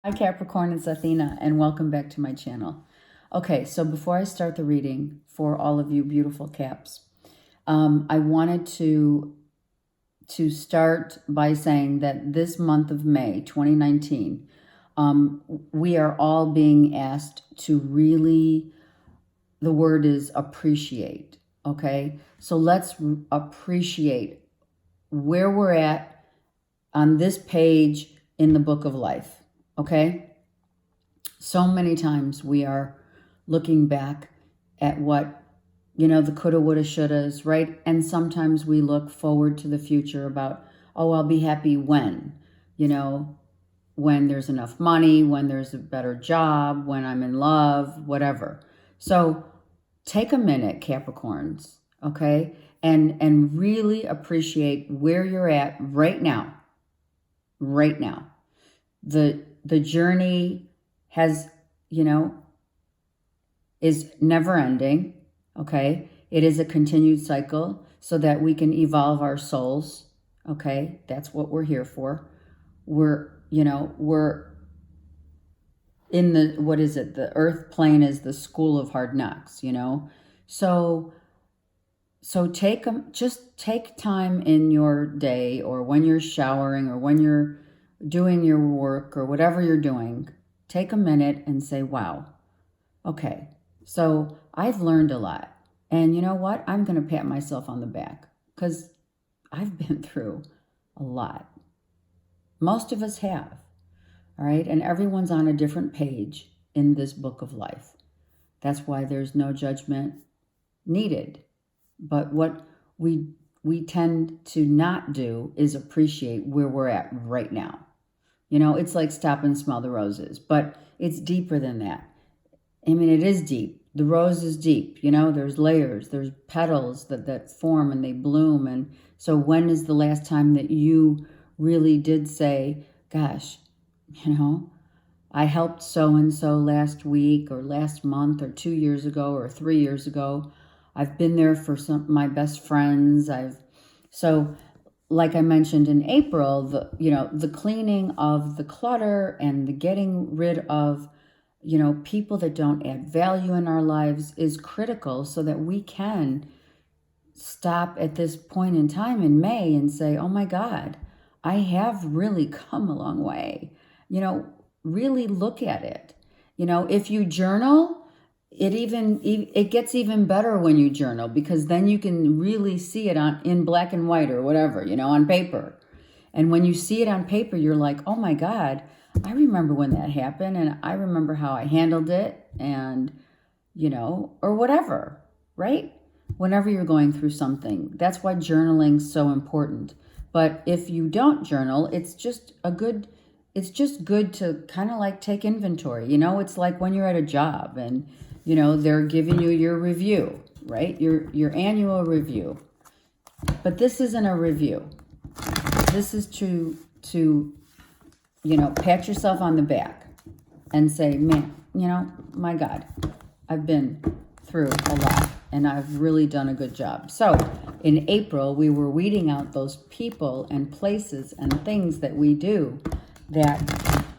Hi Capricorn, it's Athena and welcome back to my channel. Okay, so before I start the reading for all of you beautiful Caps, I wanted to start by saying that this month of May 2019, we are all being asked to really, the word is appreciate, okay? So let's appreciate where we're at on this page in the book of life. Okay? So many times we are looking back at what, the coulda, woulda, shouldas, right? And sometimes we look forward to the future about, oh, I'll be happy when, when there's enough money, when there's a better job, when I'm in love, whatever. So take a minute, Capricorns, okay? And really appreciate where you're at right now. Right now. The journey has, is never ending, okay? It is a continued cycle so that we can evolve our souls, okay? That's what we're here for. We're in the, what is it? The earth plane is the school of hard knocks, So just take time in your day or when you're showering or when you're doing your work or whatever you're doing, take a minute and say, wow, okay, so I've learned a lot. And you know what? I'm going to pat myself on the back because I've been through a lot. Most of us have, all right? And everyone's on a different page in this book of life. That's why there's no judgment needed. But what we tend to not do is appreciate where we're at right now. It's like stop and smell the roses, but it's deeper than that. I mean, it is deep. The rose is deep, there's layers, there's petals that form and they bloom. And so when is the last time that you really did say, gosh, I helped so-and-so last week or last month or 2 years ago or 3 years ago. I've been there for my best friends. So like I mentioned in April, the cleaning of the clutter and the getting rid of, people that don't add value in our lives is critical so that we can stop at this point in time in May and say, oh my God, I have really come a long way. Really look at it. If you journal, it gets even better when you journal because then you can really see it in black and white or whatever, on paper. And when you see it on paper, you're like, oh my God, I remember when that happened and I remember how I handled it and, or whatever, right? Whenever you're going through something, that's why journaling's so important. But if you don't journal, it's just good to kind of like take inventory. It's like when you're at a job and they're giving you your review, right? Your annual review. But this isn't a review. This is to pat yourself on the back and say, man, my God, I've been through a lot and I've really done a good job. So in April, we were weeding out those people and places and things that we do that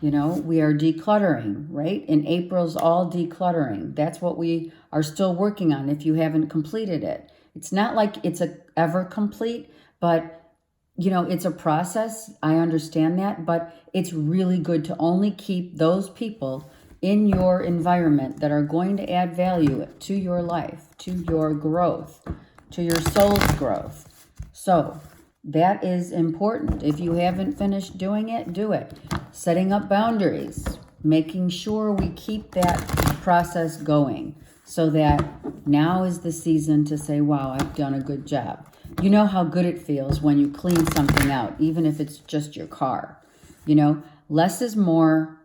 we are decluttering, right? In April's all decluttering. That's what we are still working on if you haven't completed it. It's not like it's ever complete, but it's a process. I understand that, but it's really good to only keep those people in your environment that are going to add value to your life, to your growth, to your soul's growth. So that is important. If you haven't finished doing it, do it. Setting up boundaries, making sure we keep that process going so that now is the season to say, wow, I've done a good job. You know how good it feels when you clean something out, even if it's just your car. Less is more.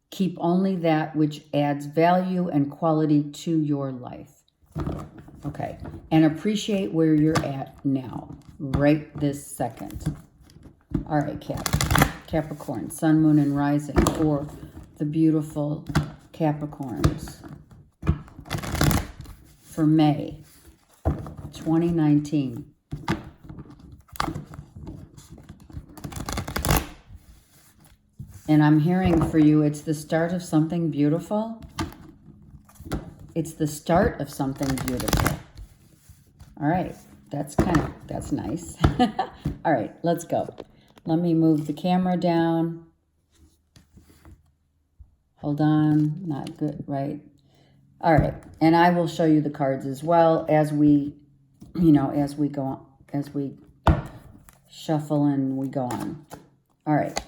Keep only that which adds value and quality to your life. Okay, and appreciate where you're at now, right this second. All right, Capricorn, Sun, Moon, and Rising for the beautiful Capricorns for May 2019. And I'm hearing for you, it's the start of something beautiful. It's the start of something beautiful. All right. That's nice. All right, let's go. Let me move the camera down. Hold on. Not good, right? All right. And I will show you the cards as well as we, as we go on, as we shuffle and we go on. All right.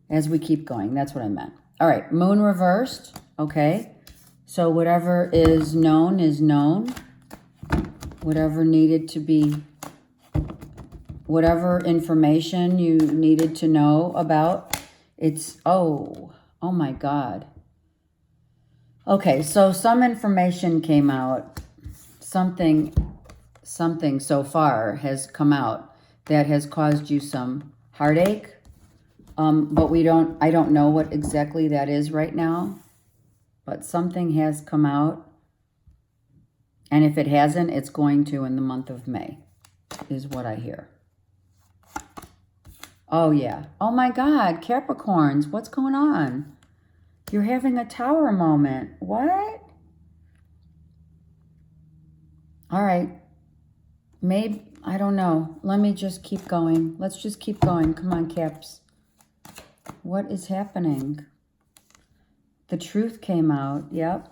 As we keep going. That's what I meant. All right. Moon reversed. Okay. So whatever is known is known. Whatever needed to be, whatever information you needed to know about, it's, oh my God. Okay, so some information came out. Something so far has come out that has caused you some heartache. But I don't know what exactly that is right now. But something has come out. And if it hasn't, it's going to in the month of May, is what I hear. Oh, yeah. Oh, my God. Capricorns, what's going on? You're having a tower moment. What? All right. Maybe, I don't know. Let me just keep going. Let's just keep going. Come on, Caps. What is happening? The truth came out. Yep.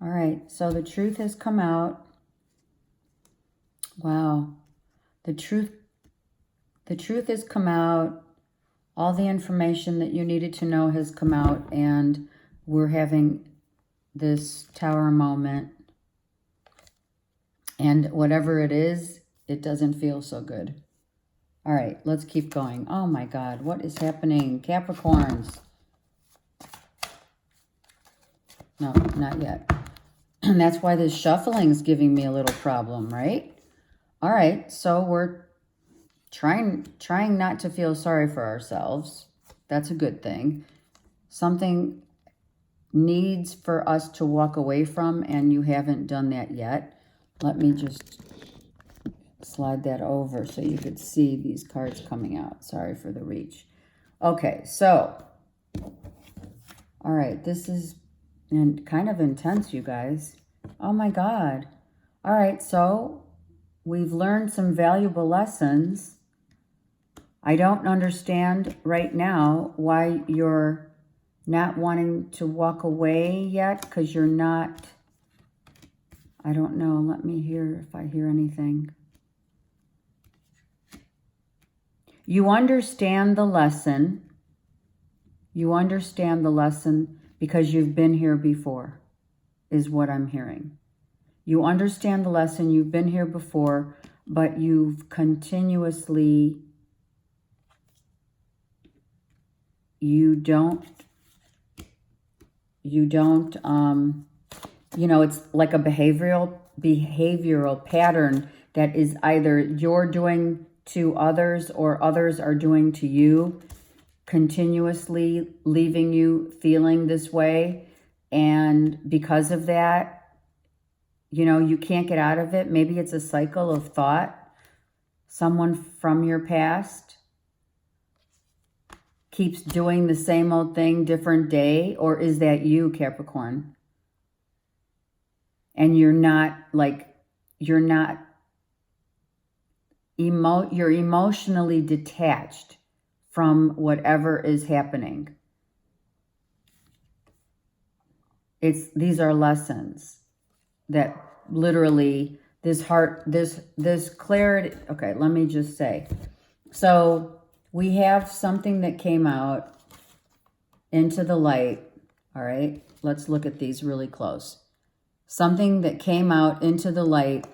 All right. So the truth has come out. Wow. The truth has come out. All the information that you needed to know has come out, and we're having this tower moment. And whatever it is, it doesn't feel so good. All right, let's keep going. Oh my God, what is happening? Capricorns. No, not yet. And that's why this shuffling is giving me a little problem, right? All right, so we're trying not to feel sorry for ourselves. That's a good thing. Something needs for us to walk away from, and you haven't done that yet. Let me just slide that over so you could see these cards coming out. Sorry for the reach. Okay, so, all right, this is kind of intense, you guys. Oh my God. All right, so we've learned some valuable lessons. I don't understand right now why you're not wanting to walk away yet, because you're not, I don't know. Let me hear if I hear anything. You understand the lesson. You understand the lesson because you've been here before, is what I'm hearing. You understand the lesson. You've been here before, but you've continuously, you don't, it's like a behavioral pattern that is either you're doing to others or others are doing to you, continuously leaving you feeling this way. And because of that, you can't get out of it. Maybe it's a cycle of thought. Someone from your past keeps doing the same old thing, different day, or is that you, Capricorn? And you're emotionally detached from whatever is happening. These are lessons that literally this clarity. Okay, let me just say. So we have something that came out into the light. All right, let's look at these really close. Something that came out into the light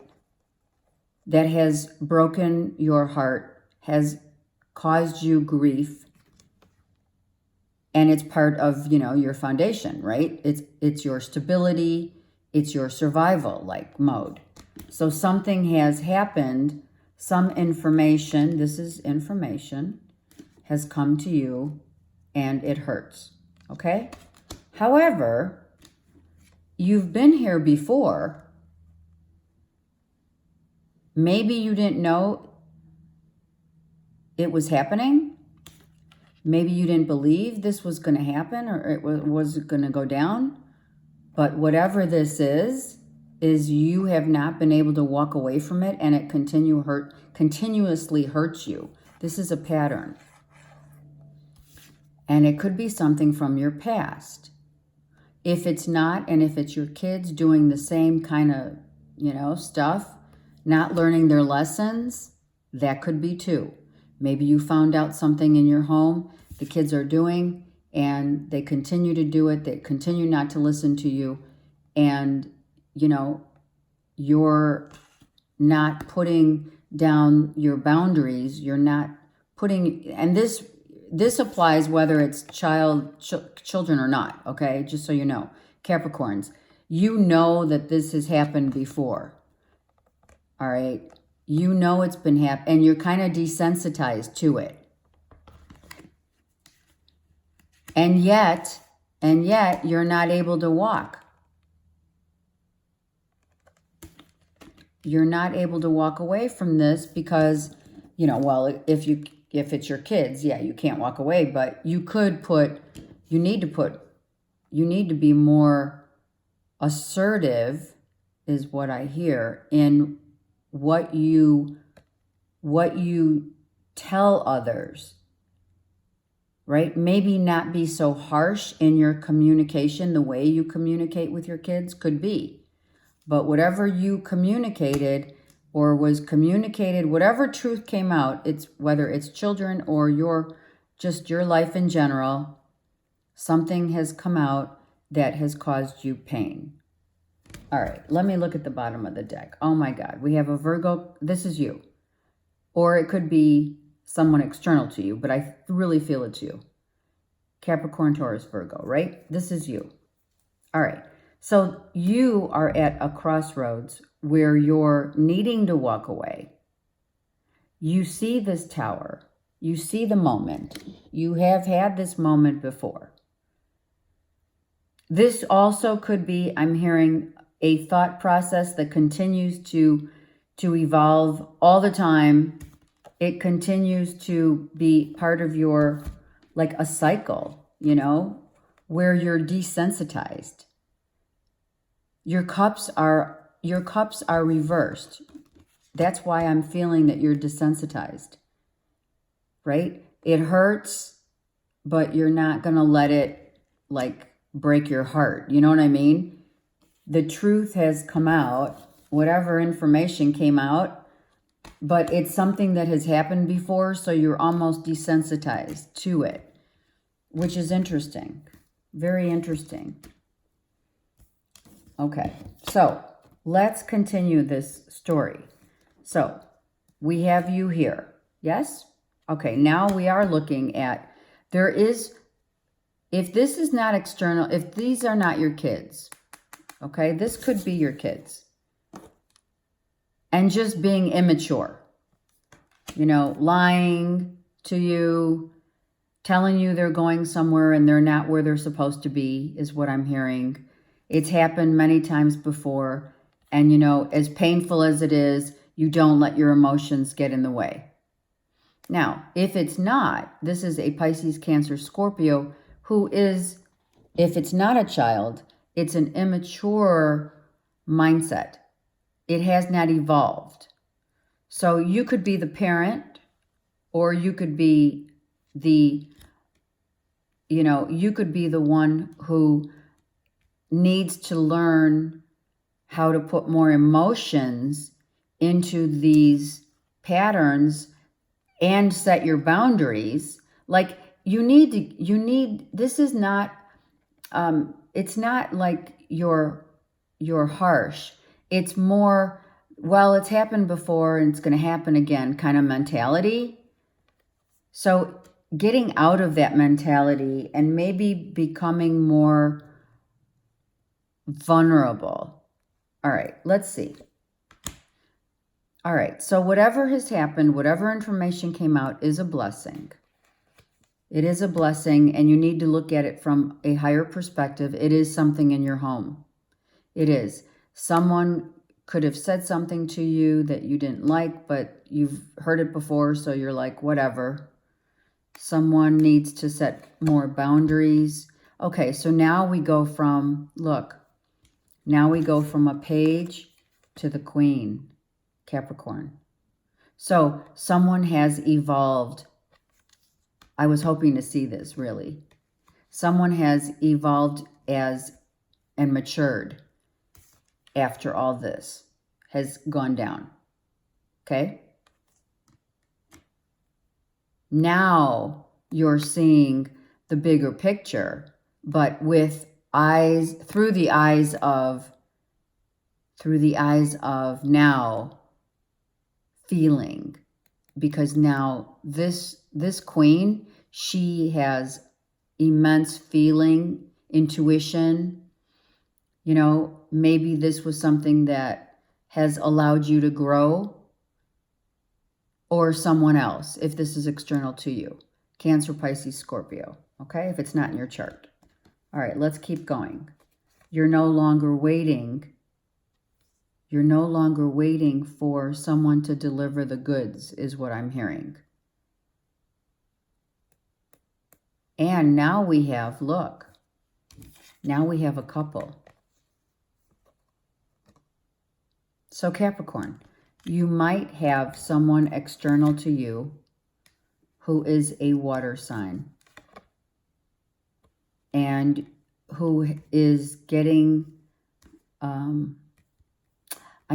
that has broken your heart, has caused you grief, and it's part of, your foundation, right? It's your stability, it's your survival mode. So something has happened, some information, this is information, has come to you and it hurts, okay? However, you've been here before. Maybe you didn't know it was happening. Maybe you didn't believe this was going to happen or it was going to go down. But whatever this is you have not been able to walk away from it, and it continuously hurts you. This is a pattern. And it could be something from your past. If it's not, and if it's your kids doing the same kind of, stuff, not learning their lessons, that could be too. Maybe you found out something in your home the kids are doing, and they continue to do it. They continue not to listen to you. And, you're not putting down your boundaries. You're not putting, and this applies whether it's children or not, okay? Just so you know. Capricorns, you know that this has happened before, all right? You know it's been happening, and you're kind of desensitized to it. And yet, you're not able to walk. You're not able to walk away from this because, if it's your kids, yeah, you can't walk away, but you need to be more assertive, is what I hear, in what you tell others, right? Maybe not be so harsh in your communication. The way you communicate with your kids could be. But whatever you communicated or was communicated, whatever truth came out, it's whether it's children or your life in general, something has come out that has caused you pain. All right, let me look at the bottom of the deck. Oh my God, we have a Virgo. This is you. Or it could be someone external to you, but I really feel it's you. Capricorn, Taurus, Virgo, right? This is you. All right. So you are at a crossroads where you're needing to walk away. You see this tower. You see the moment. You have had this moment before. This also could be, I'm hearing, a thought process that continues to evolve all the time. It continues to be part of your, like a cycle, where you're desensitized. Your cups are reversed. That's why I'm feeling that you're desensitized, right? It hurts, but you're not going to let it break your heart. You know what I mean? The truth has come out, whatever information came out, but it's something that has happened before, so you're almost desensitized to it, which is interesting. Very interesting. Okay, so let's continue this story. So we have you here, yes? Okay, now we are looking at, if this is not external, if these are not your kids, okay, this could be your kids. And just being immature, lying to you, telling you they're going somewhere and they're not where they're supposed to be, is what I'm hearing. It's happened many times before. And, as painful as it is, you don't let your emotions get in the way. Now, if it's not, this is a Pisces, Cancer, Scorpio, who is, if it's not a child, it's an immature mindset. It has not evolved. So you could be the parent, or you could be the one who needs to learn how to put more emotions into these patterns and set your boundaries. Like this is not, it's not like you're harsh. It's more, well, it's happened before and it's going to happen again kind of mentality. So getting out of that mentality and maybe becoming more vulnerable. All right, let's see. All right, so whatever has happened, whatever information came out is a blessing. It is a blessing, and you need to look at it from a higher perspective. It is something in your home. It is. Someone could have said something to you that you didn't like, but you've heard it before, so you're like, whatever. Someone needs to set more boundaries. Okay, so now we go from, look, now we go from a page to the Queen, Capricorn. So someone has evolved. I was hoping to see this, really. Someone has evolved and matured after all this has gone down. Okay? Now you're seeing the bigger picture, but with eyes, through the eyes of now feeling, because now this Queen, she has immense feeling, intuition. You know, maybe this was something that has allowed you to grow, or someone else, if this is external to you. Cancer, Pisces, Scorpio, okay? If it's not in your chart. All right, let's keep going. You're no longer waiting. You're no longer waiting for someone to deliver the goods, is what I'm hearing. And now we have, look, now we have a couple. So Capricorn, you might have someone external to you who is a water sign and who is getting, I'm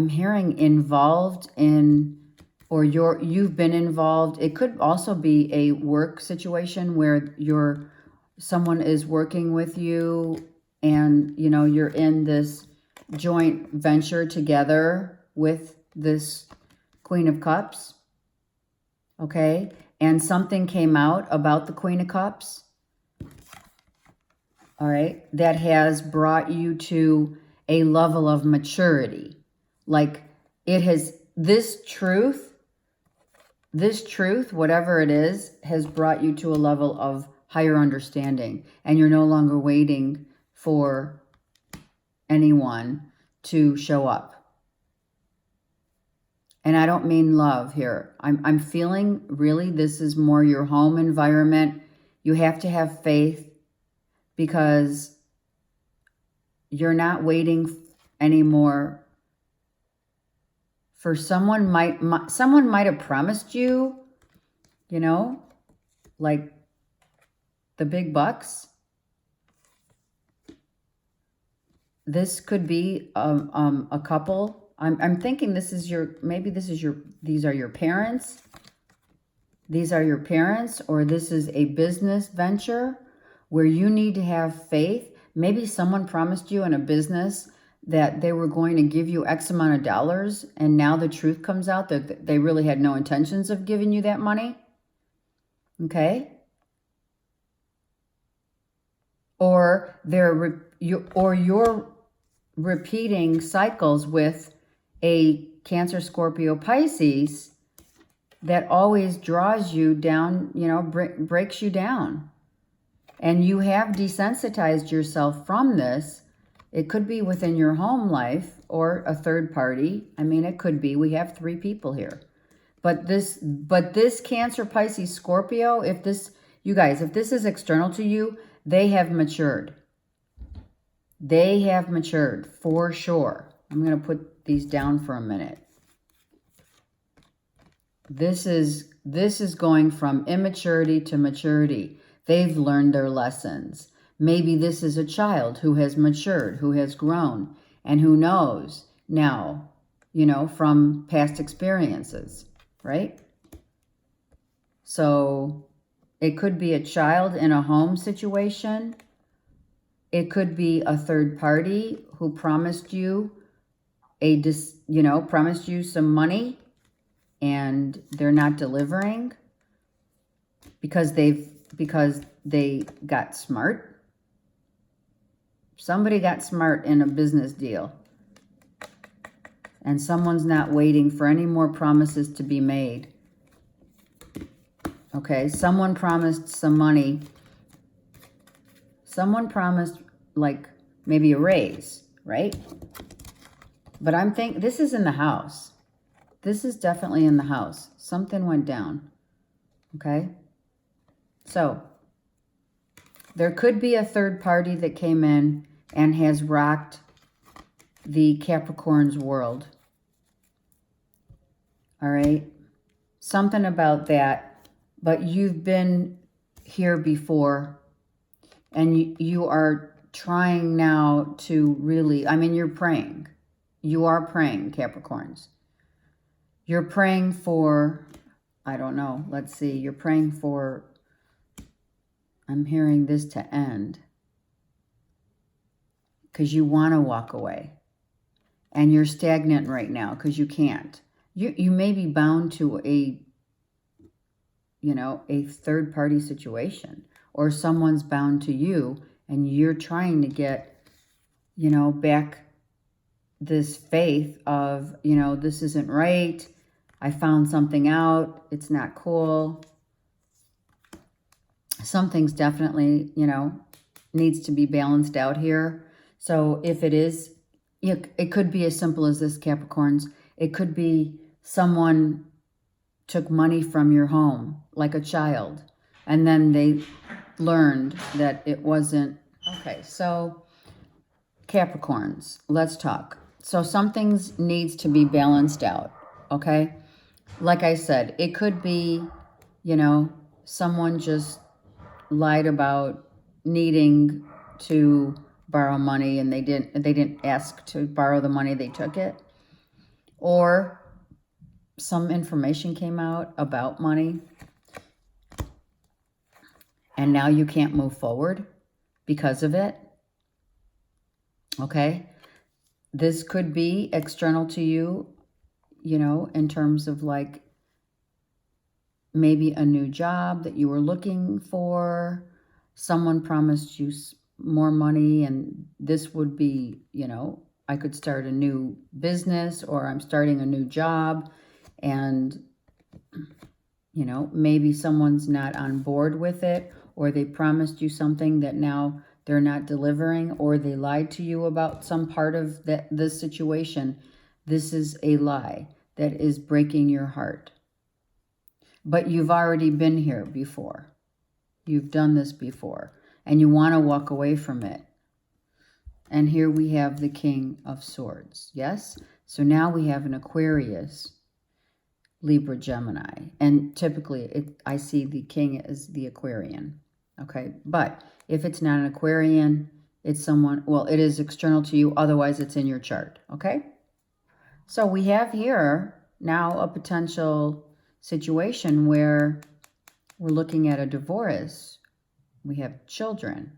hearing involved in, or you've been involved. It could also be a work situation where someone is working with you and, you know, you're in this joint venture together with this Queen of Cups, okay? And something came out about the Queen of Cups, all right, that has brought you to a level of maturity. Like it has, this truth, whatever it is, has brought you to a level of higher understanding. And you're no longer waiting for anyone to show up. And I don't mean love here. I'm feeling really this is more your home environment. You have to have faith because you're not waiting anymore for someone might have promised you, you know, like the big bucks. This could be a couple. I'm thinking these are your parents. These are your parents, or this is a business venture where you need to have faith. Maybe someone promised you in a business that they were going to give you X amount of dollars, and now the truth comes out that they really had no intentions of giving you that money. Okay? Or you're repeating cycles with a Cancer, Scorpio, Pisces that always draws you down, you know, breaks you down. And you have desensitized yourself from this. It could be within your home life or a third party. I mean, it could be. We have 3 people here. But this Cancer, Pisces, Scorpio, if this is external to you, they have matured. They have matured for sure. I'm going to put these down for a minute. This is going from immaturity to maturity. They've learned their lessons. Maybe this is a child who has matured, who has grown, and who knows now, you know, from past experiences, right? So it could be a child in a home situation. It could be a third party who promised you promised you some money and they're not delivering because they got smart. Somebody got smart in a business deal. And someone's not waiting for any more promises to be made. Okay, someone promised some money. Someone promised like maybe a raise, right? But I'm thinking this is in the house. This is definitely in the house. Something went down. Okay? So there could be a third party that came in and has rocked the Capricorn's world. All right? Something about that. But you've been here before. And you are trying now to really, I mean, you're praying. You are praying, Capricorns. You're praying for, I don't know, let's see. You're praying for, I'm hearing this to end. Because you want to walk away. And you're stagnant right now because you can't. You may be bound to a, you know, a third party situation. Or someone's bound to you and you're trying to get, you know, back this faith of, you know, this isn't right. I found something out. It's not cool. Something's definitely, you know, needs to be balanced out here. So if it is, it could be as simple as this, Capricorns. It could be someone took money from your home, like a child, and then they learned that it wasn't. Okay, so Capricorns, let's talk. So something needs to be balanced out, okay? Like I said, it could be, you know, someone just lied about needing to borrow money and they didn't ask to borrow the money, they took it. Or some information came out about money and now you can't move forward because of it. Okay? This could be external to you, you know, in terms of like maybe a new job that you were looking for. Someone promised you more money and this would be, you know, I could start a new business or I'm starting a new job and, you know, maybe someone's not on board with it or they promised you something that now they're not delivering or they lied to you about some part of this situation. This is a lie that is breaking your heart. But you've already been here before. You've done this before and you want to walk away from it. And here we have the King of Swords. Yes? So now we have an Aquarius, Libra, Gemini. And typically I see the King as the Aquarian. Okay? But if it's not an Aquarian, it's someone, well, it is external to you. Otherwise, it's in your chart. Okay? So we have here now a potential situation where we're looking at a divorce. We have children.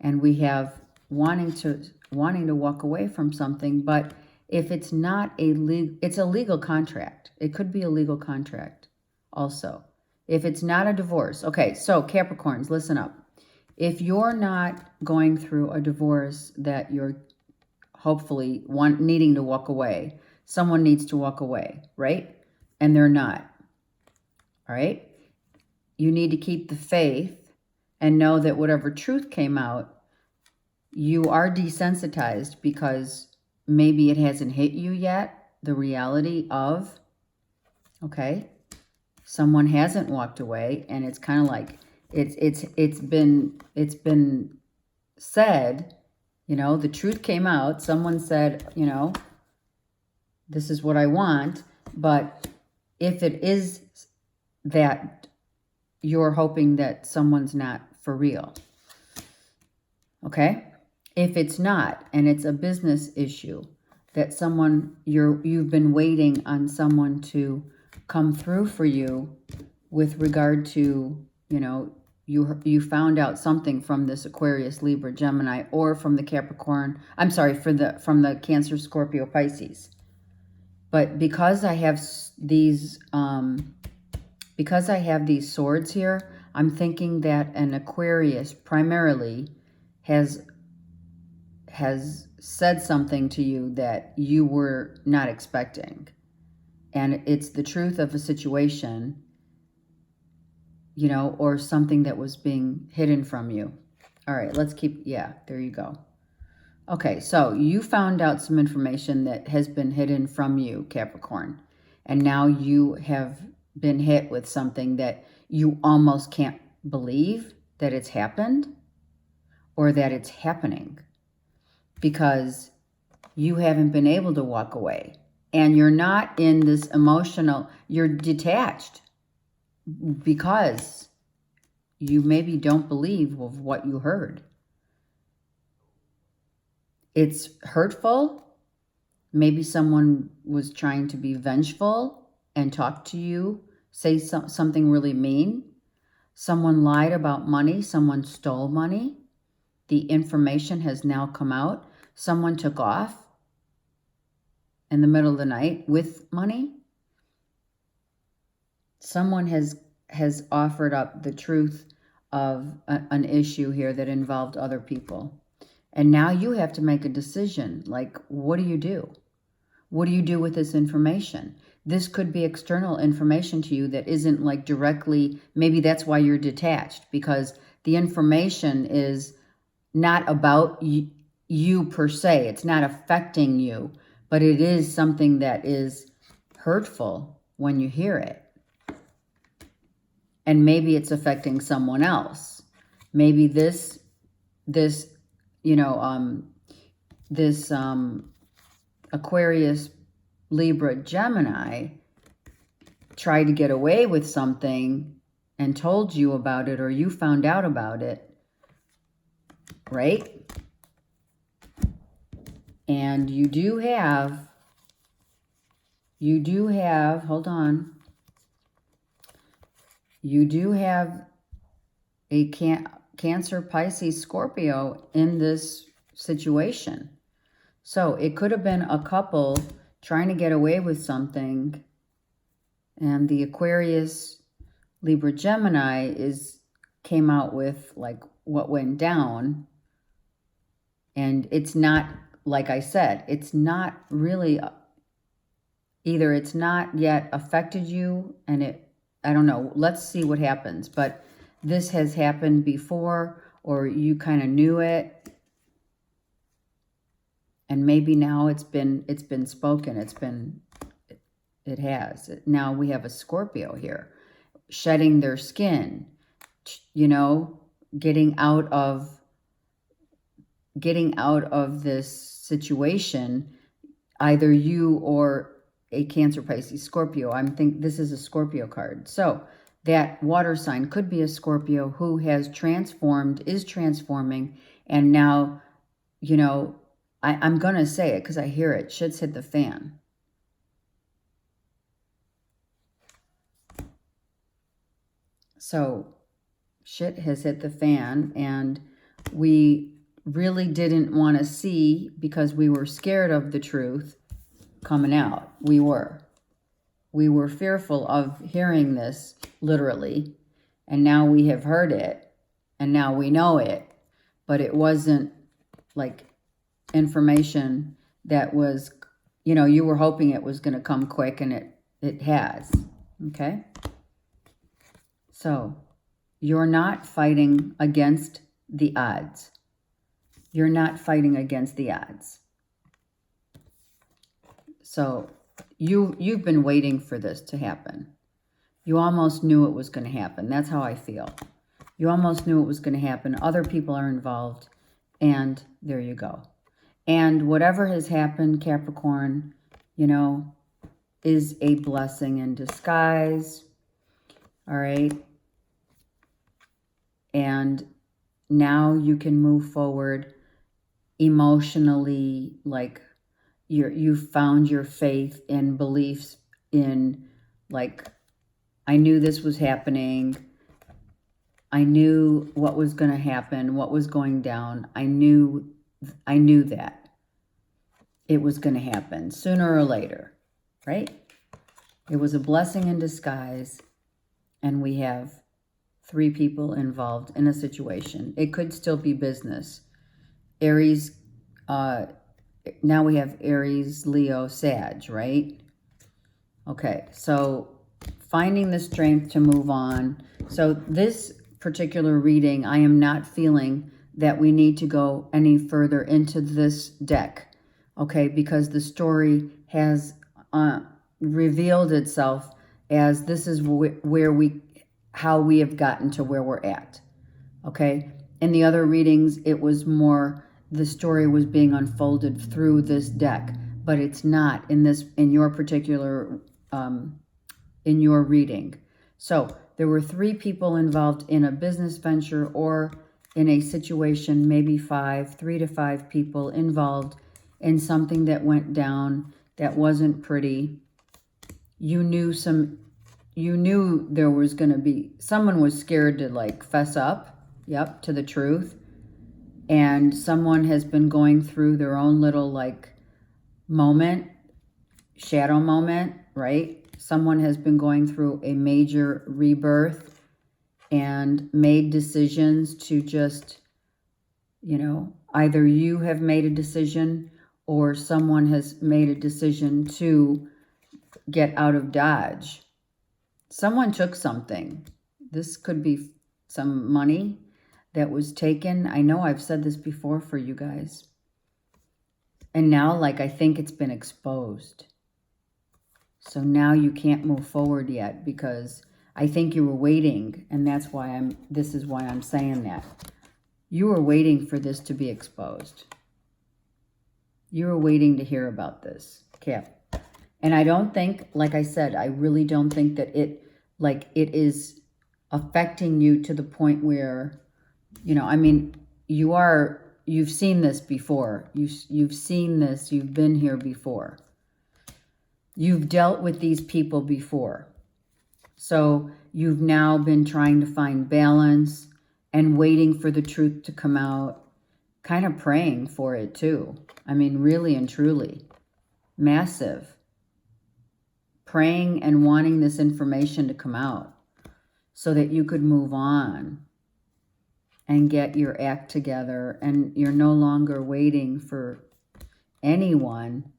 And we have wanting to walk away from something, but if it's not it's a legal contract. It could be a legal contract also. If it's not a divorce. Okay, so Capricorns, listen up. If you're not going through a divorce that you're hopefully needing to walk away, someone needs to walk away, right? And they're not. All right? You need to keep the faith and know that whatever truth came out, you are desensitized because maybe it hasn't hit you yet, the reality of, okay, someone hasn't walked away, and it's kind of like it's been said, you know, the truth came out. Someone said, you know, this is what I want, but if it is that you're hoping that someone's not for real, okay? If it's not, and it's a business issue, that someone, you've been waiting on someone to come through for you with regard to, you know, you found out something from this Aquarius, Libra, Gemini, or from the Capricorn, I'm sorry, from the Cancer, Scorpio, Pisces. But because I have these swords here, I'm thinking that an Aquarius primarily has said something to you that you were not expecting. And it's the truth of a situation, you know, or something that was being hidden from you. All right, let's keep, yeah, there you go. Okay, so you found out some information that has been hidden from you, Capricorn. And now you have been hit with something that you almost can't believe that it's happened or that it's happening, because you haven't been able to walk away and you're not in this emotional, you're detached because you maybe don't believe of what you heard. It's hurtful. Maybe someone was trying to be vengeful and talk to you, say something really mean. Someone lied about money. Someone stole money. The information has now come out. Someone took off in the middle of the night with money. Someone has offered up the truth of an issue here that involved other people. And now you have to make a decision. Like, what do you do? What do you do with this information? This could be external information to you that isn't like directly, maybe that's why you're detached, because the information is not about you per se. It's not affecting you, but it is something that is hurtful when you hear it. And maybe it's affecting someone else. Maybe this Aquarius, Libra, Gemini tried to get away with something and told you about it, or you found out about it, right? And you do have, hold on. You do have a Cancer, Pisces, Scorpio in this situation. So it could have been a couple trying to get away with something, and the Aquarius, Libra, Gemini came out with like what went down. And it's not, like I said, it's not really, either it's not yet affected you and I don't know, let's see what happens. But this has happened before, or you kind of knew it. And maybe now it's been spoken. It has. Now we have a Scorpio here, shedding their skin, getting out of this situation, either you or a Cancer, Pisces, Scorpio. This is a Scorpio card. So that water sign could be a Scorpio who has transformed, is transforming, and now, I'm going to say it because I hear it. Shit's hit the fan. So shit has hit the fan, and we really didn't want to see, because we were scared of the truth coming out. We were fearful of hearing this, literally, and now we have heard it, and now we know it, but it wasn't like information that was, you were hoping it was going to come quick, and it has. Okay? So you're not fighting against the odds. You're not fighting against the odds. So you've been waiting for this to happen. You almost knew it was going to happen. That's how I feel. You almost knew it was going to happen. Other people are involved, and there you go. And whatever has happened, Capricorn, is a blessing in disguise. All right? And now you can move forward emotionally, like you found your faith and beliefs in, like, I knew this was happening. I knew what was going to happen, what was going down. I knew that it was going to happen sooner or later, right? It was a blessing in disguise, and we have 3 people involved in a situation. It could still be business. Aries, now we have Aries, Leo, Sag, right? Okay, so finding the strength to move on. So this particular reading, I am not feeling that we need to go any further into this deck, okay? Because the story has revealed itself as this is where we how we have gotten to where we're at. Okay? In the other readings, it was more the story was being unfolded through this deck, but it's not in your particular in your reading. So there were 3 people involved in a business venture or in a situation, maybe 3 to 5 people involved in something that went down that wasn't pretty. You knew there was going to be, someone was scared to like fess up, to the truth. And someone has been going through their own little like moment, shadow moment, right? Someone has been going through a major rebirth and made decisions to just, either you have made a decision or someone has made a decision to get out of Dodge. Someone took something. This could be some money that was taken. I know I've said this before for you guys. And now, I think it's been exposed. So now you can't move forward yet because I think you were waiting, and this is why I'm saying that. You were waiting for this to be exposed. You were waiting to hear about this, Cap. And I don't think, like I said, I really don't think that it is affecting you to the point where, you've seen this before. You've seen this, you've been here before. You've dealt with these people before. So you've now been trying to find balance and waiting for the truth to come out, kind of praying for it too. Really and truly. Massive. Praying and wanting this information to come out so that you could move on and get your act together, and you're no longer waiting for anyone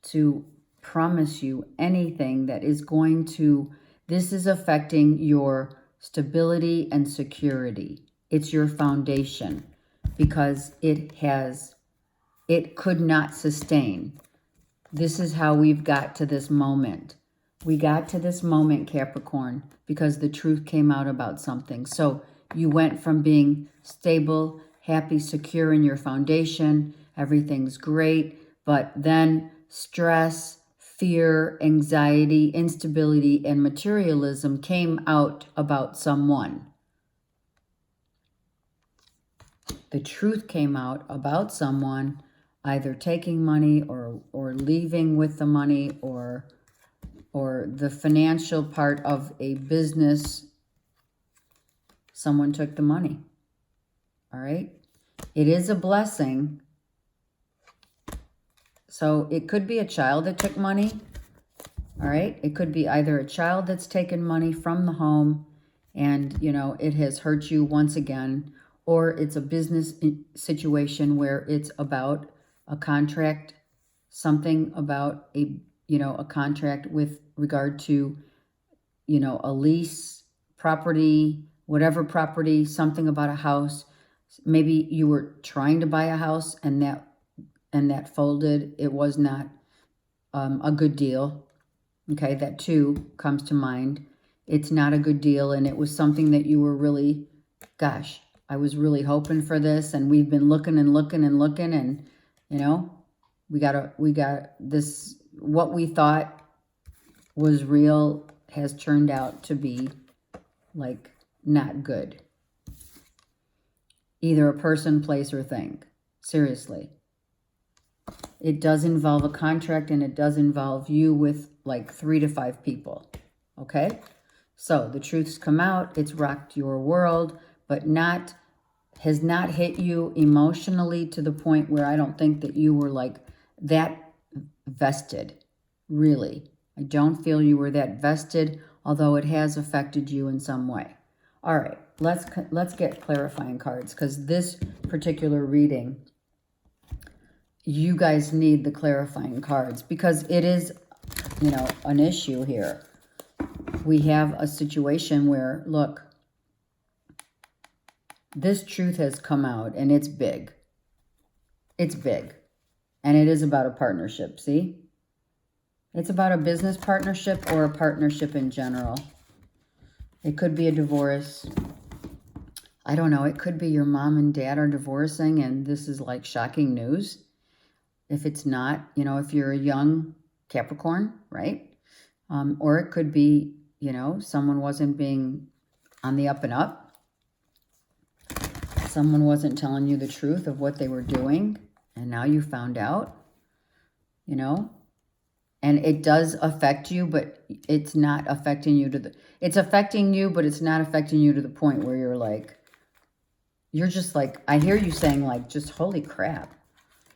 to promise you anything that is going to, this is affecting your stability and security. It's your foundation because it could not sustain. This is how we've got to this moment. We got to this moment, Capricorn, because the truth came out about something. So you went from being stable, happy, secure in your foundation, everything's great, but then stress, fear, anxiety, instability, and materialism came out about someone. The truth came out about someone either taking money or leaving with the money or the financial part of a business. Someone took the money. All right? It is a blessing. So it could be a child that took money. All right? It could be either a child that's taken money from the home and, it has hurt you once again, or it's a business situation where it's about a contract, something about a contract with regard to, a lease, property, whatever property, something about a house. Maybe you were trying to buy a house and that folded. It was not a good deal. Okay, that too comes to mind. It's not a good deal, and it was something that you were really, gosh, I was really hoping for this, and we've been looking and looking and looking, and we got this, what we thought was real has turned out to be not good. Either a person, place, or thing. Seriously. It does involve a contract, and it does involve you with 3 to 5 people. Okay? So the truth's come out. It's rocked your world, but has not hit you emotionally to the point where I don't think that you were that vested. Really. I don't feel you were that vested, although it has affected you in some way. All right, let's get clarifying cards, because this particular reading, you guys need the clarifying cards because it is, an issue here. We have a situation where, look, this truth has come out and it's big. It's big. And it is about a partnership, see? It's about a business partnership or a partnership in general. It could be a divorce. I don't know. It could be your mom and dad are divorcing and this is like shocking news. If it's not, you know, if you're a young Capricorn, right? Or it could be, you know, someone wasn't being on the up and up. Someone wasn't telling you the truth of what they were doing. And now you found out, you know. And it does affect you, but it's not affecting you to the... It's affecting you, but it's not affecting you to the point where you're like... You're just like... I hear you saying like, just holy crap.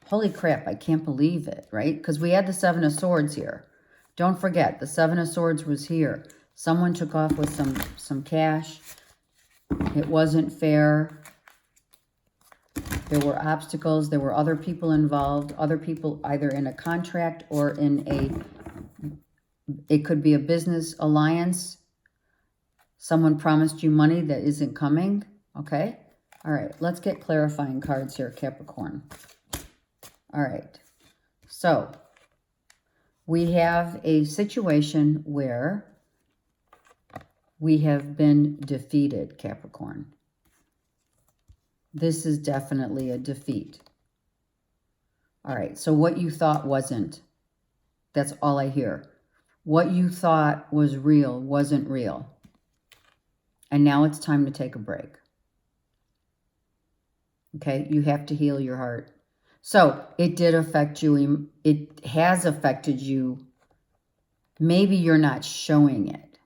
Holy crap, I can't believe it, right? Because we had the Seven of Swords here. Don't forget, the Seven of Swords was here. Someone took off with some cash. It wasn't fair. There were obstacles. There were other people involved. Other people either in a contract or in a... It could be a business alliance. Someone promised you money that isn't coming. Okay? All right, let's get clarifying cards here, Capricorn. All right. So, we have a situation where we have been defeated, Capricorn. This is definitely a defeat. All right, so what you thought wasn't. That's all I hear. What you thought was real wasn't real. And now it's time to take a break. Okay, you have to heal your heart. So it did affect you. It has affected you. Maybe you're not showing it.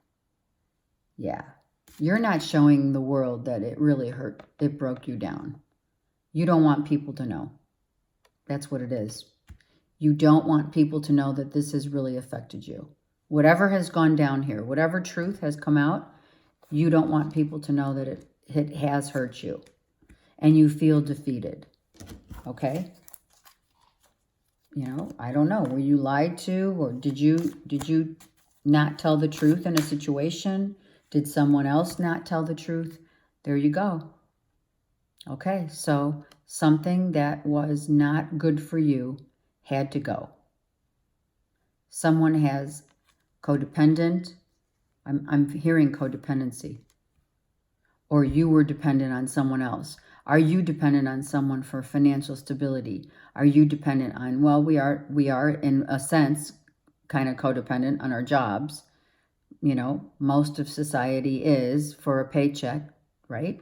Yeah. You're not showing the world that it really hurt. It broke you down. You don't want people to know. That's what it is. You don't want people to know that this has really affected you. Whatever has gone down here, whatever truth has come out, you don't want people to know that it has hurt you. And you feel defeated. Okay? You know, I don't know. Were you lied to, or did you not tell the truth in a situation? Did someone else not tell the truth? There you go. Okay, so something that was not good for you had to go. Someone has codependent. I'm hearing codependency. Or you were dependent on someone else. Are you dependent on someone for financial stability? Are you dependent on, well, we are in a sense kind of codependent on our jobs. You know, most of society is for a paycheck, right?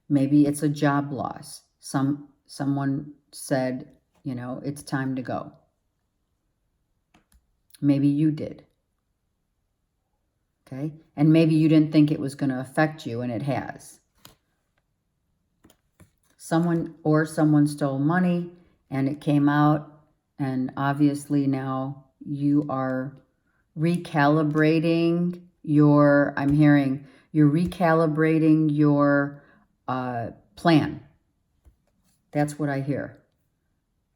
Maybe it's a job loss. Someone said, you know, it's time to go. Maybe you did. Okay? And maybe you didn't think it was going to affect you, and it has. Someone stole money, and it came out, and obviously now you are recalibrating your, I'm hearing, you're recalibrating your plan. That's what I hear.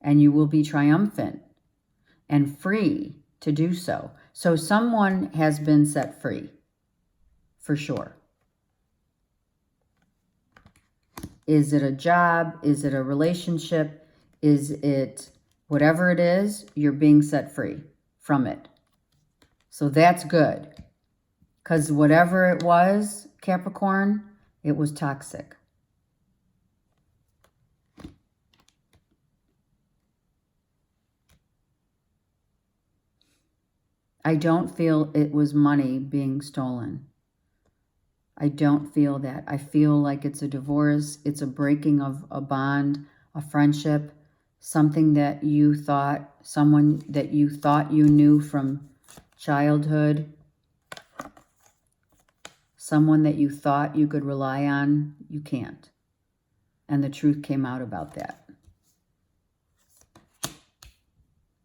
And you will be triumphant and free to do so. So someone has been set free, for sure. Is it a job? Is it a relationship? Is it whatever it is, you're being set free from it. So that's good. Because whatever it was, Capricorn, it was toxic. I don't feel it was money being stolen. I don't feel that. I feel like it's a divorce. It's a breaking of a bond, a friendship, something that you thought, someone that you thought you knew from childhood, someone that you thought you could rely on, you can't. And the truth came out about that.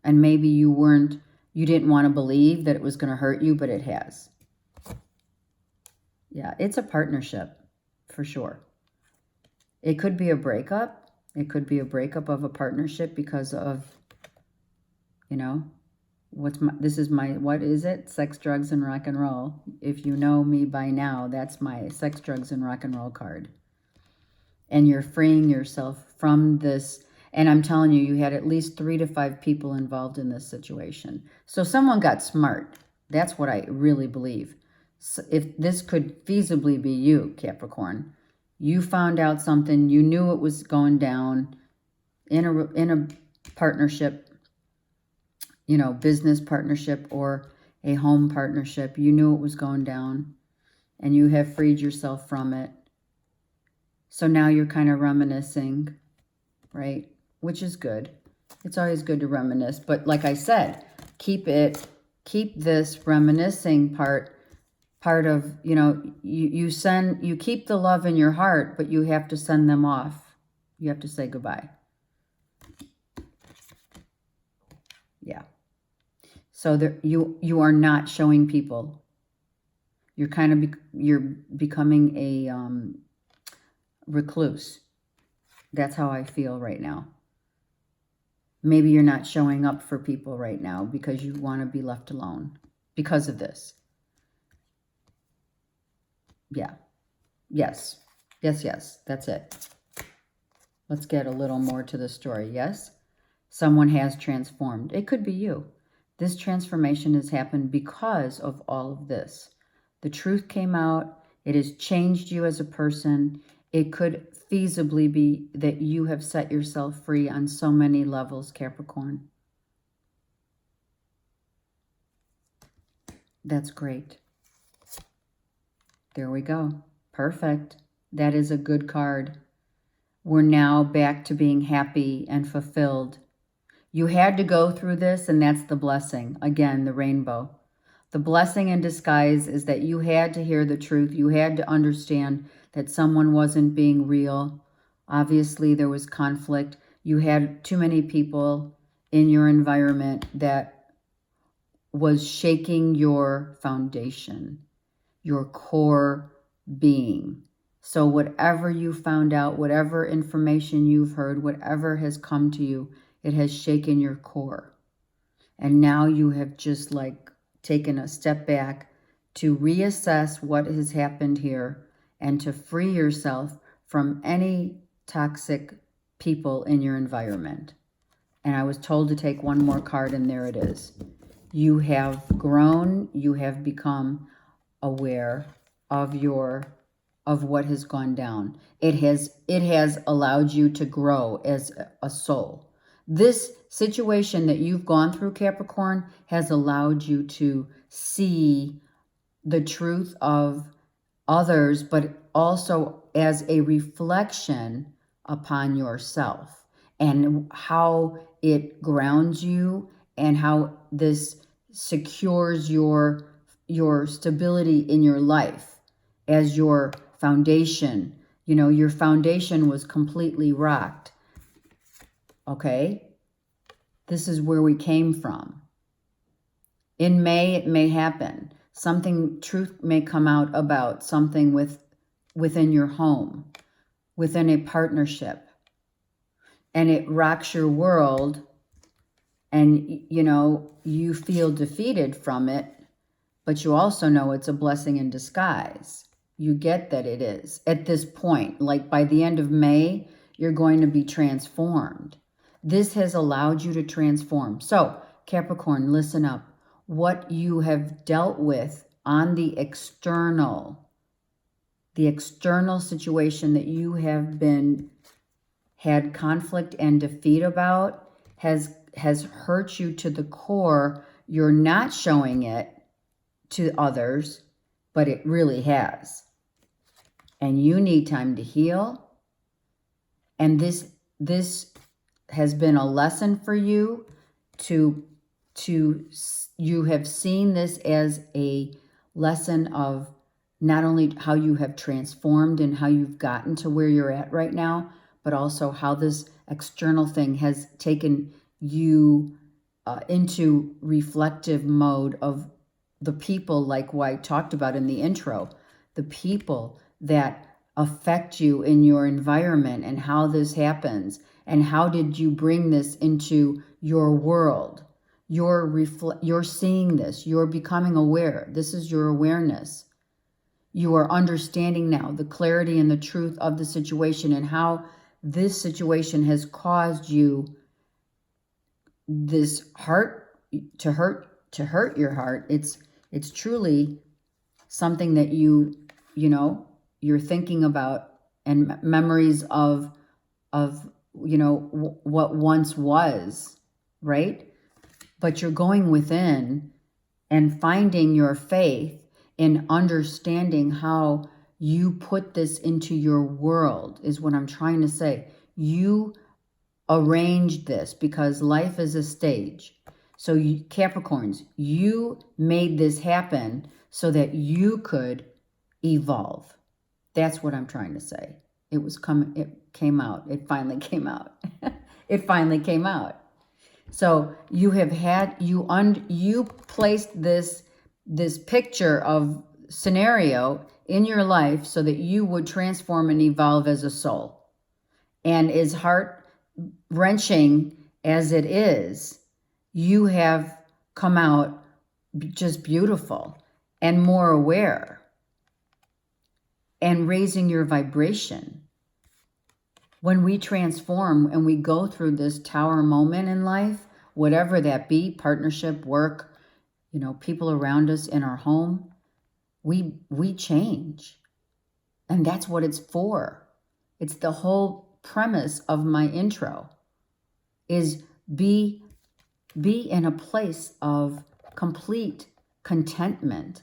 And maybe you didn't want to believe that it was going to hurt you, but it has. Yeah, it's a partnership, for sure. It could be a breakup. It could be a breakup of a partnership because of, you know, what is it? Sex, drugs, and rock and roll. If you know me by now, that's my sex, drugs, and rock and roll card. And you're freeing yourself from this. And I'm telling you, you had at least 3 to 5 people involved in this situation. So someone got smart. That's what I really believe. So if this could feasibly be you, Capricorn, you found out something, you knew it was going down in a partnership, you know, business partnership or a home partnership. You knew it was going down and you have freed yourself from it. So now you're kind of reminiscing, right? Which is good. It's always good to reminisce. But like I said, keep this reminiscing part of, you know, you keep the love in your heart, but you have to send them off. You have to say goodbye. Yeah. So there, you are not showing people. You're kind of, you're becoming a recluse. That's how I feel right now. Maybe you're not showing up for people right now because you want to be left alone because of this. Yeah. Yes. Yes, yes. That's it. Let's get a little more to the story. Yes? Someone has transformed. It could be you. This transformation has happened because of all of this. The truth came out. It has changed you as a person. It could feasibly be that you have set yourself free on so many levels, Capricorn. That's great. There we go. Perfect. That is a good card. We're now back to being happy and fulfilled. You had to go through this, and that's the blessing. Again, the rainbow. The blessing in disguise is that you had to hear the truth. You had to understand that someone wasn't being real. Obviously, there was conflict. You had too many people in your environment that was shaking your foundation, your core being. So whatever you found out, whatever information you've heard, whatever has come to you, it has shaken your core. And now you have just like taken a step back to reassess what has happened here and to free yourself from any toxic people in your environment. And I was told to take one more card, and there it is. You have grown, you have become aware of what has gone down. It has allowed you to grow as a soul. This situation that you've gone through, Capricorn, has allowed you to see the truth of others, but also as a reflection upon yourself and how it grounds you and how this secures your stability in your life as your foundation. You know, your foundation was completely rocked. Okay? This is where we came from. In May, it may happen. Truth may come out about something within your home, within a partnership. And it rocks your world, and, you know, you feel defeated from it, but you also know it's a blessing in disguise. You get that it is. At this point, like by the end of May, you're going to be transformed. This has allowed you to transform. So, Capricorn, listen up. What you have dealt with on the external situation that you have had conflict and defeat about has hurt you to the core. You're not showing it to others, but it really has. And you need time to heal. And this has been a lesson for you you have seen this as a lesson of not only how you have transformed and how you've gotten to where you're at right now, but also how this external thing has taken you into reflective mode of the people, like what I talked about in the intro, the people that affect you in your environment and how this happens and how did you bring this into your world. You're seeing this. You're becoming aware. This is your awareness. You are understanding now the clarity and the truth of the situation and how this situation has caused you this to hurt your heart. It's truly something that you're thinking about, and memories of what once was, right? But you're going within and finding your faith in understanding how you put this into your world, is what I'm trying to say. You arranged this because life is a stage. So Capricorns, you made this happen so that you could evolve. That's what I'm trying to say. It came out. It finally came out. It finally came out. So you have had, you placed this picture of scenario in your life so that you would transform and evolve as a soul. And as heart-wrenching as it is, you have come out just beautiful and more aware and raising your vibration. When we transform and we go through this tower moment in life, whatever that be, partnership, work, people around us in our home, we change. And that's what it's for. It's the whole premise of my intro, is be in a place of complete contentment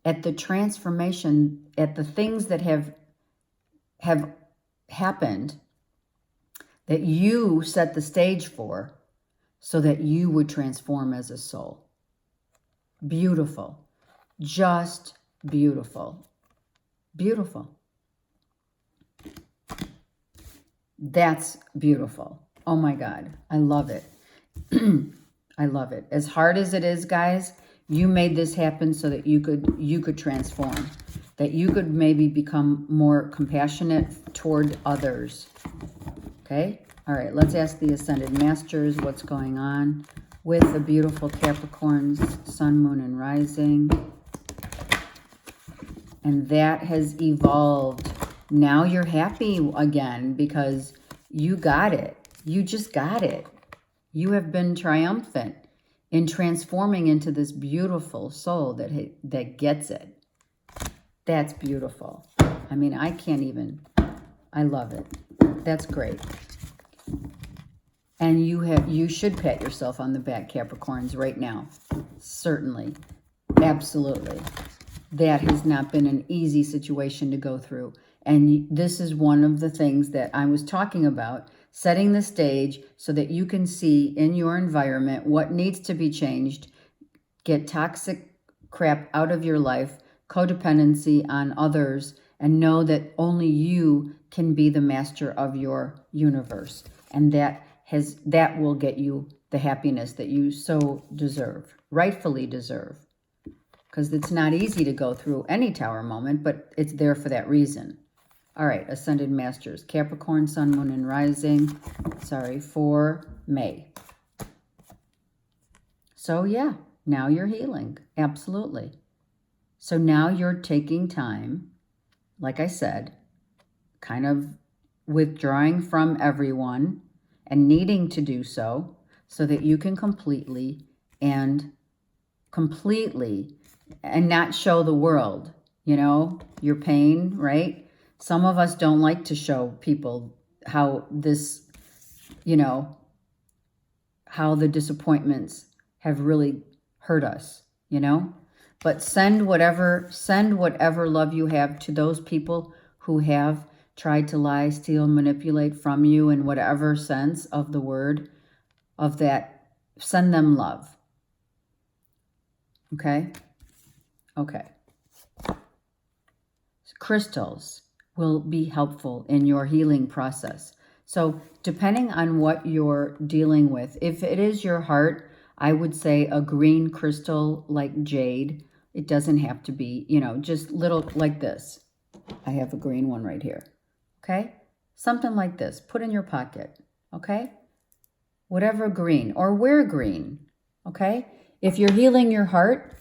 at the transformation, at the things that have happened, that you set the stage for, so that you would transform as a soul. Beautiful. Just beautiful. Beautiful. That's beautiful. Oh my God. I love it. I love it. As hard as it is, guys, you made this happen so that you could transform, that you could maybe become more compassionate toward others. Okay? All right, let's ask the Ascended Masters what's going on with the beautiful Capricorns, Sun, Moon, and Rising. And that has evolved. Now you're happy again because you got it. You just got it. You have been triumphant in transforming into this beautiful soul that gets it. That's beautiful. I mean, I love it. That's great. And you should pat yourself on the back, Capricorns, right now. Certainly. Absolutely. That has not been an easy situation to go through. And this is one of the things that I was talking about, setting the stage so that you can see in your environment what needs to be changed, get toxic crap out of your life, codependency on others, and know that only you can be the master of your universe. And that will get you the happiness that you so deserve, rightfully deserve. Because it's not easy to go through any tower moment, but it's there for that reason. All right, Ascended Masters, Capricorn, Sun, Moon, and Rising. For May. So yeah, now you're healing. Absolutely. So now you're taking time, like I said, kind of withdrawing from everyone and needing to do so that you can completely and not show the world, your pain, right? Some of us don't like to show people how this, how the disappointments have really hurt us, But send whatever love you have to those people who have tried to lie, steal, manipulate from you in whatever sense of the word of that. Send them love. Okay? Okay. Crystals will be helpful in your healing process. So depending on what you're dealing with, if it is your heart, I would say a green crystal like jade. It doesn't have to be, just little like this. I have a green one right here. Okay? Something like this. Put in your pocket. Okay? Whatever green, or wear green. Okay? If you're healing your heart,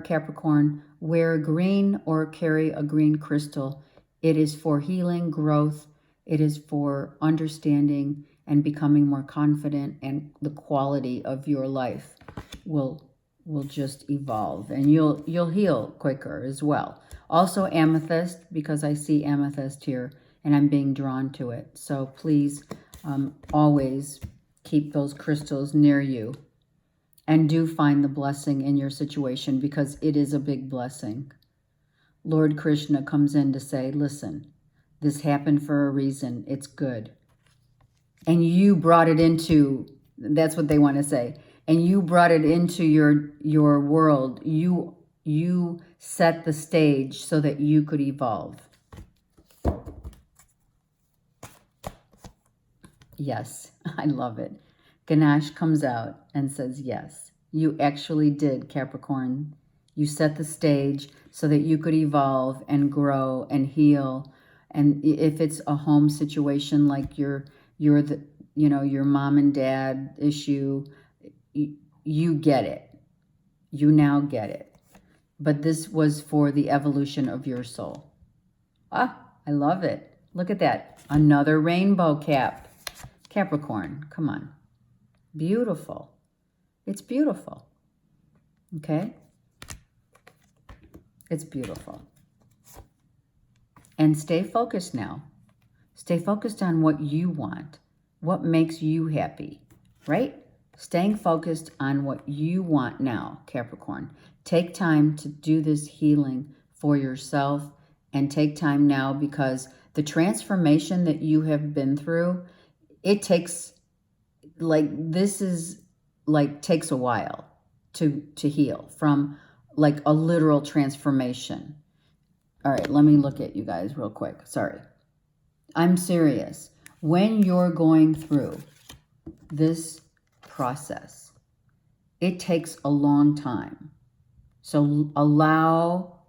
Capricorn, wear green or carry a green crystal. It is for healing, growth. It is for understanding and becoming more confident, and the quality of your life will will just evolve, and you'll heal quicker as well. Also amethyst, because I see amethyst here and I'm being drawn to it. So please always keep those crystals near you, and do find the blessing in your situation, because it is a big blessing. Lord Krishna comes in to say, listen, this happened for a reason. It's good. And you brought it into, that's what they want to say. And you brought it into your world. You set the stage so that you could evolve. Yes, I love it. Ganesh comes out and says, yes, you actually did, Capricorn. You set the stage so that you could evolve and grow and heal. And if it's a home situation, like you're the, your mom and dad issue, you get it. You now get it. But this was for the evolution of your soul. Ah, I love it. Look at that. Another rainbow cap. Capricorn, come on. Beautiful. It's beautiful. Okay? It's beautiful. And stay focused now. Stay focused on what you want, what makes you happy, right? Staying focused on what you want now, Capricorn. Take time to do this healing for yourself, and take time now, because the transformation that you have been through, it takes, takes a while to heal from, like, a literal transformation. All right, let me look at you guys real quick. Sorry. I'm serious. When you're going through this process, it takes a long time. So allow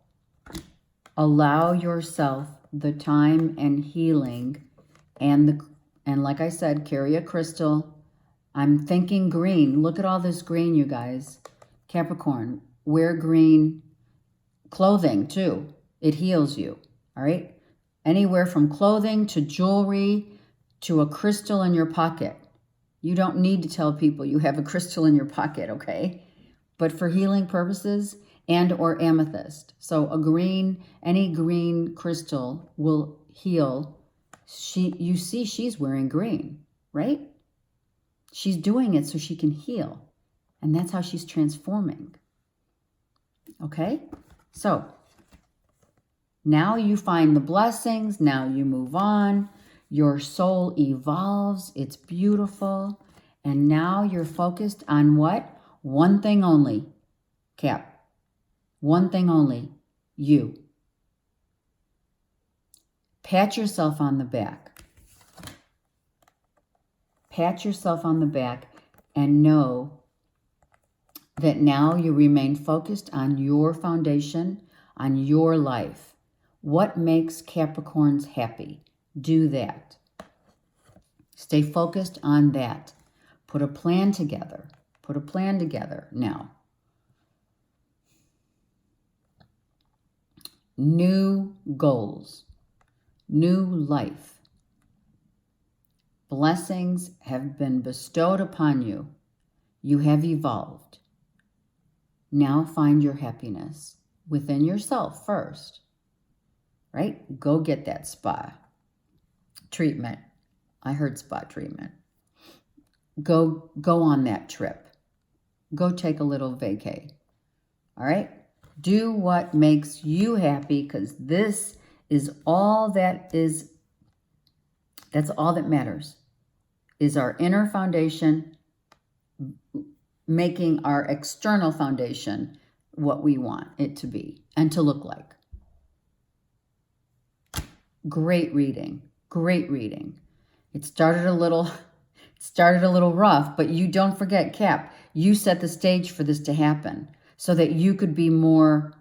yourself the time and healing, and like I said, carry a crystal. I'm thinking green. Look at all this green, you guys. Capricorn, wear green clothing too. It heals you, all right? Anywhere from clothing to jewelry to a crystal in your pocket. You don't need to tell people you have a crystal in your pocket, okay? But for healing purposes, and or amethyst. So any green crystal will heal. You see she's wearing green, right? She's doing it so she can heal. And that's how she's transforming. Okay? So now you find the blessings. Now you move on. Your soul evolves. It's beautiful. And now you're focused on what? One thing only, Cap. One thing only, you. Pat yourself on the back. Pat yourself on the back and know that now you remain focused on your foundation, on your life. What makes Capricorns happy? Do that. Stay focused on that. Put a plan together. Put a plan together now. New goals. New life. Blessings have been bestowed upon you. You have evolved. Now find your happiness within yourself first, right? Go get that spa treatment. I heard spa treatment. Go on that trip. Go take a little vacay. All right? Do what makes you happy, because this is all that's all that matters, is our inner foundation, making our external foundation what we want it to be and to look like. Great reading. Great reading. It started a little rough, but you don't forget, Cap, you set the stage for this to happen so that you could be more,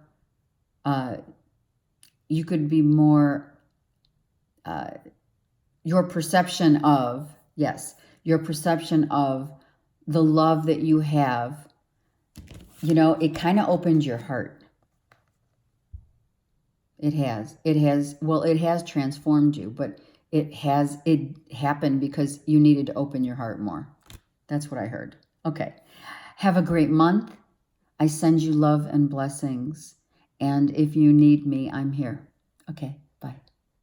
your perception of the love that you have, it kind of opened your heart. It has transformed you, but it happened because you needed to open your heart more. That's what I heard. Okay. Have a great month. I send you love and blessings. And if you need me, I'm here. Okay.